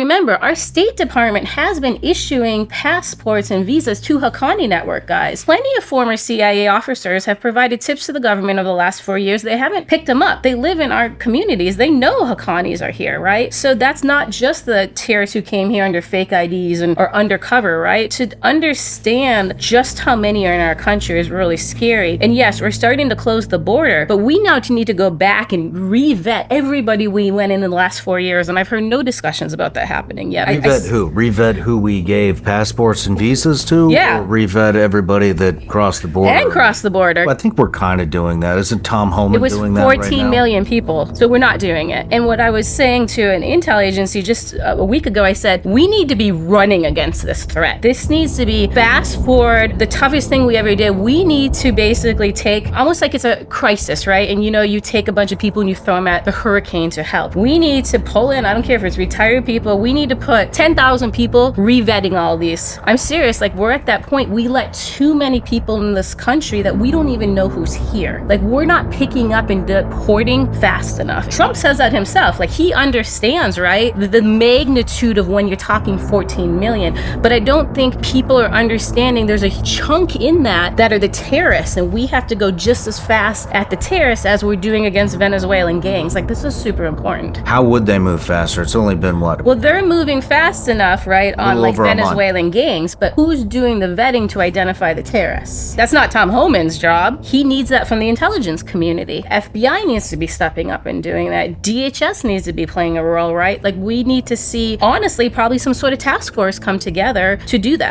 remember, our State Department has been issuing passports and visas to Haqqani network guys. Plenty of former CIA officers have provided tips to the government over the last 4 years. They haven't picked them up. They live in our communities. They know Haqqanis are here, right? So that's not just the terrorists who came here under fake IDs or undercover, right? To understand just how many are in our country is really scary. And yes, we're starting to close the border, but we now need to go back and re-vet everybody we went in the last 4 years, and I've heard no discussions about that happening yet. Revet who? Revet who we gave passports and visas to? Yeah. Or revet everybody that crossed the border? And crossed the border. I think we're kind of doing that. Isn't Tom Homan doing that right now? It was 14 million people, so we're not doing it. And what I was saying to an intel agency just a week ago, I said, we need to be running against this threat. This needs to be fast forward, the toughest thing we ever did. We need to basically take, almost like it's a crisis, right? And you take a bunch of people and you throw them at the hurricane to help. We need to pull in, I don't care if it's retired people, we need to put 10,000 people re-vetting all these. I'm serious, like we're at that point, we let too many people in this country that we don't even know who's here. Like we're not picking up and deporting fast enough. Trump says that himself, like he understands, right? The magnitude of when you're talking 14 million, but I don't think people are understanding there's a chunk in that are the terrorists, and we have to go just as fast at the terrorists as we're doing against Venezuelan gangs. Like this is super important. How would they move faster? It's only been what? Well, they're moving fast enough, right, on like Venezuelan gangs, but who's doing the vetting to identify the terrorists? That's not Tom Homan's job. He needs that from the intelligence community. FBI needs to be stepping up and doing that. DHS needs to be playing a role, right? Like we need to see, honestly, probably some sort of task force come together to do that.